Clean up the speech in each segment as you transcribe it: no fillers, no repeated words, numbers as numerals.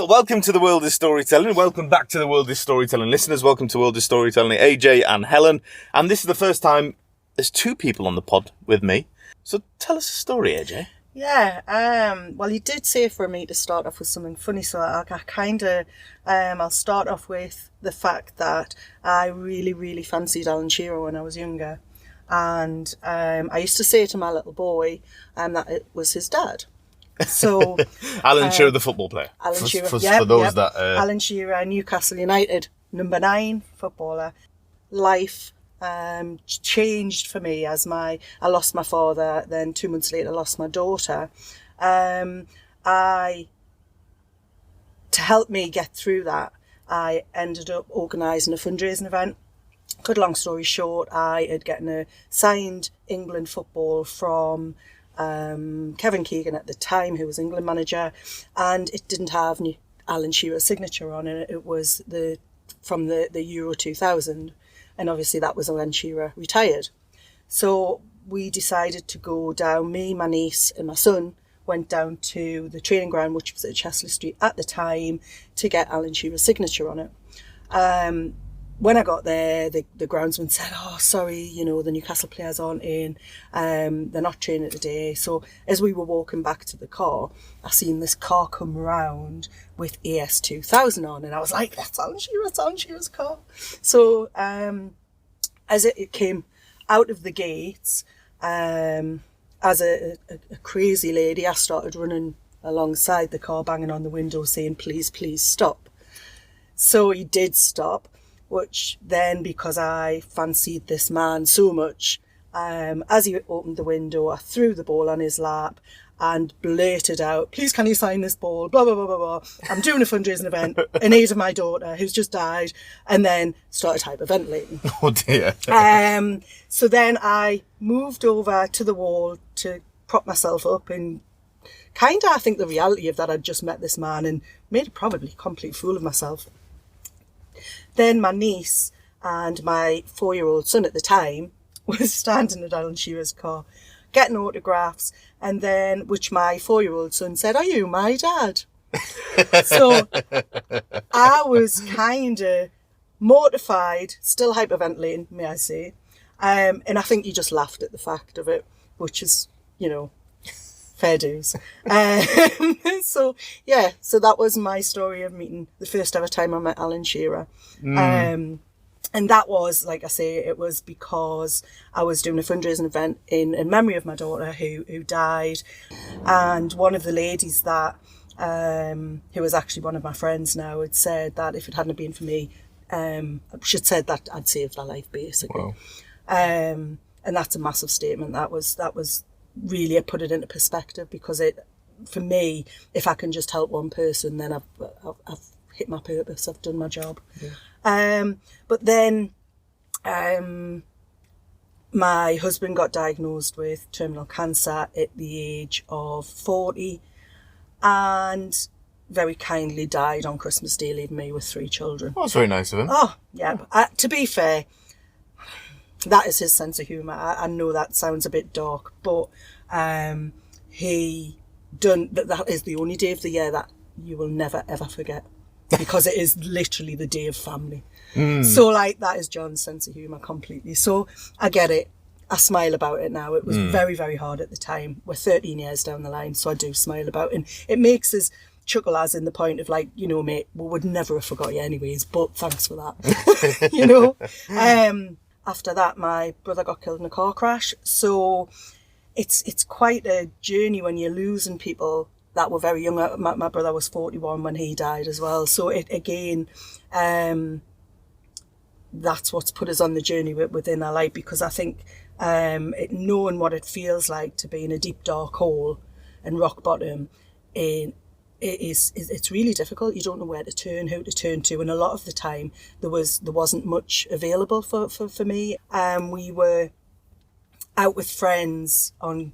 Well, welcome to The World is Storytelling. Welcome back to The World is Storytelling. Listeners, welcome to World is Storytelling, AJ and Helen. And this is the first time there's two people on the pod with me. So tell us a story, AJ. Yeah, well, you did say for me to start off with something funny, so I'll start off with the fact that I really, really fancied Alan Shearer when I was younger. And I used to say to my little boy that it was his dad. So Alan Shearer, the football player. Alan Shearer, for those that Alan Shearer, Newcastle United, number 9 footballer. Life changed for me as I lost my father. Then 2 months later, lost my daughter. To help me get through that, I ended up organising a fundraising event. Cut long story short, I had gotten a signed England football from Kevin Keegan at the time, who was England manager, and it didn't have Alan Shearer's signature on it. It was from the Euro 2000, and obviously that was when Shearer retired. So we decided to go down, me, my niece and my son went down to the training ground, which was at Chesley Street at the time, to get Alan Shearer's signature on it. When I got there, the groundsman said, "Oh, sorry, the Newcastle players aren't in. They're not training today." So as we were walking back to the car, I seen this car come round with AS 2000 on, and I was like, "That's Alan Shearer, it's Alan Shearer's car." So as it came out of the gates, as a crazy lady, I started running alongside the car, banging on the window, saying, "Please, please stop." So he did stop. Which then, because I fancied this man so much, as he opened the window, I threw the ball on his lap and blurted out, "Please, can you sign this ball? Blah, blah, blah, blah, blah. I'm doing a fundraising event in aid of my daughter who's just died," and then started hyperventilating. Oh dear. So then I moved over to the wall to prop myself up, and kind of, I think the reality of that, I'd just met this man and made a probably complete fool of myself. Then my niece and my 4-year-old son at the time was standing at Alan Shearer's car, getting autographs, and then, which my 4-year-old son said, "Are you my dad?" So I was kind of mortified, still hyperventilating, may I say. And I think he just laughed at the fact of it, which is, fair dues. So that was my story of meeting the first ever time I met Alan Shearer. And that was, like I say, it was because I was doing a fundraising event in memory of my daughter who died. And one of the ladies that, who was actually one of my friends now, had said that if it hadn't been for me, she'd said that I'd saved her life, basically. Wow. And that's a massive statement. That was really, I put it into perspective, because for me, if I can just help one person, then I've hit my purpose. I've done my job. Yeah. But then my husband got diagnosed with terminal cancer at the age of 40, and very kindly died on Christmas Day, leaving me with 3 children. Well, that's very nice of him. Oh, yeah. But, to be fair, that is his sense of humour. I know that sounds a bit dark, but that is the only day of the year that you will never ever forget, because it is literally the day of family. So that is John's sense of humour completely. So I get it. I smile about it now. It was very, very hard at the time. We're 13 years down the line, so I do smile about it. And it makes us chuckle, as in the point of mate, we would never have forgot you anyways, but thanks for that. After that, my brother got killed in a car crash. So it's quite a journey when you're losing people that were very young. My brother was 41 when he died as well. So that's what's put us on the journey within our life, because I think knowing what it feels like to be in a deep dark hole and rock bottom, it's really difficult. You don't know where to turn, who to turn to, and a lot of the time there wasn't much available for me. We were out with friends on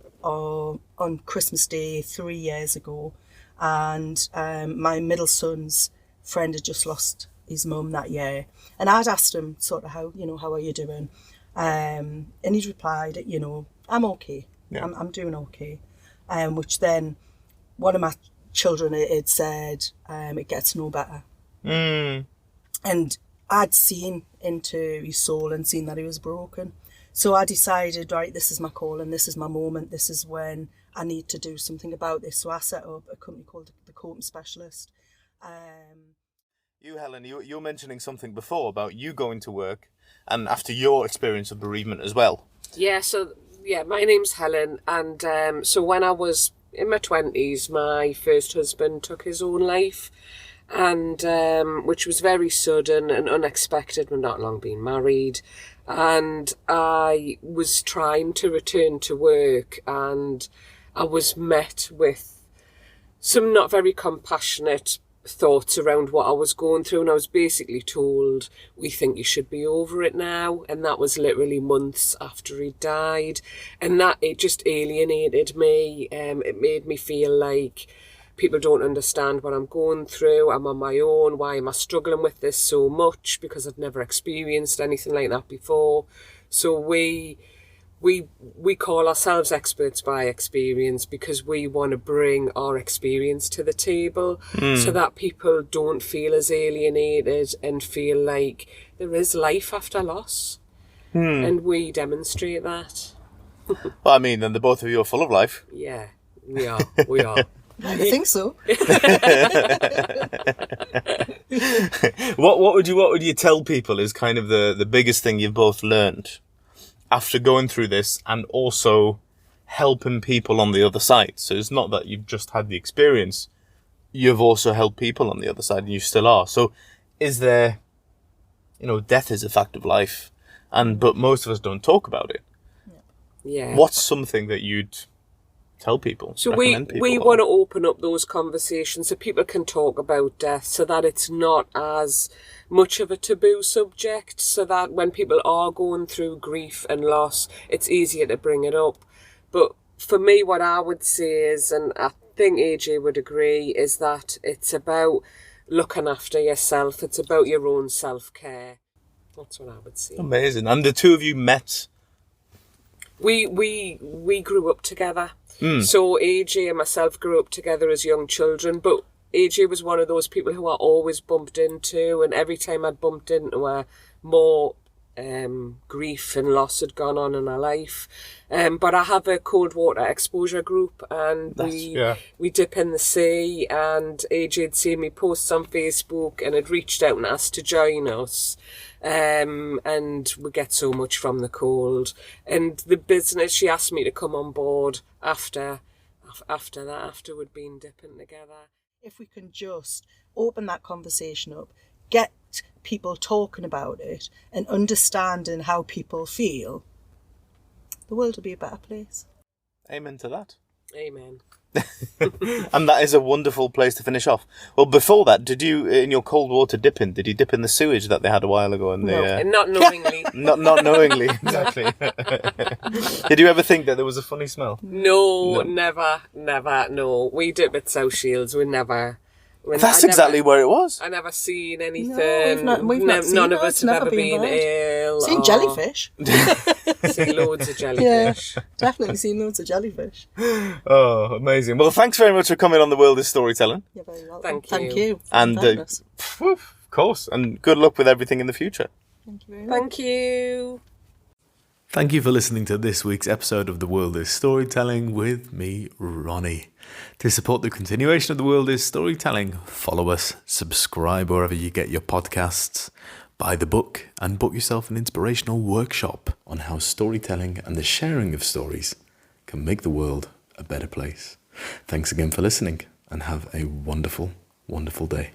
Christmas Day 3 years ago, and my middle son's friend had just lost his mum that year, and I'd asked him sort of how are you doing, and he'd replied, I'm okay. Yeah. I'm doing okay, which then one of my children had said, it gets no better. Mm. And I'd seen into his soul and seen that he was broken. So I decided, right, this is my call and this is my moment. This is when I need to do something about this. So I set up a company called The Coping Specialist. You, Helen, you were mentioning something before about you going to work and after your experience of bereavement as well. Yeah, my name's Helen, and so when I was in my 20s, my first husband took his own life, and which was very sudden and unexpected. We'd not long been married, and I was trying to return to work, and I was met with some not very compassionate thoughts around what I was going through, and I was basically told, we think you should be over it now, and that was literally months after he died, and that, it just alienated me. It made me feel like people don't understand what I'm going through. I'm on my own. Why am I struggling with this so much? Because I've never experienced anything like that before. So we call ourselves experts by experience because we want to bring our experience to the table so that people don't feel as alienated and feel like there is life after loss. And we demonstrate that. Well, I mean, then the both of you are full of life. Yeah, we are. We are. I think so. What would you tell people is kind of the biggest thing you've both learned after going through this, and also helping people on the other side? So it's not that you've just had the experience, you've also helped people on the other side, and you still are. So is there, death is a fact of life, but most of us don't talk about it. Yeah. What's something that you'd tell people? So we want to open up those conversations so people can talk about death, so that it's not as much of a taboo subject, so that when people are going through grief and loss, it's easier to bring it up. But for me, what I would say is, and I think AJ would agree, is that it's about looking after yourself. It's about your own self-care. That's what I would say. Amazing. And the two of you met? We grew up together. So AJ and myself grew up together as young children, but AJ was one of those people who I always bumped into, and every time I'd bumped into her, more grief and loss had gone on in her life. But I have a cold water exposure group, and we dip in the sea, and AJ had seen me posts on Facebook and had reached out and asked to join us. And we get so much from the cold. And the business, she asked me to come on board after we'd been dipping together. If we can just open that conversation up, get people talking about it and understanding how people feel, the world will be a better place. Amen to that. Amen. And that is a wonderful place to finish off. Well, before that, did you, in your cold water dipping, did you dip in the sewage that they had a while ago? And no, not knowingly. not knowingly, exactly. Did you ever think that there was a funny smell? No. Never, no. We dip at South Shields, we never... That's exactly where it was. I never seen anything. No, we've not seen none that. of us It's have never ever been been ill. Seen jellyfish. Seen loads of jellyfish. Yeah, definitely seen loads of jellyfish. Oh, amazing. Well, thanks very much for coming on The World is Storytelling. You're very welcome. Thank you. And of course, and good luck with everything in the future. Thank you very much. Thank you. Thank you for listening to this week's episode of The World is Storytelling with me, Ronnie. To support the continuation of The World is Storytelling, follow us, subscribe wherever you get your podcasts, buy the book, and book yourself an inspirational workshop on how storytelling and the sharing of stories can make the world a better place. Thanks again for listening, and have a wonderful, wonderful day.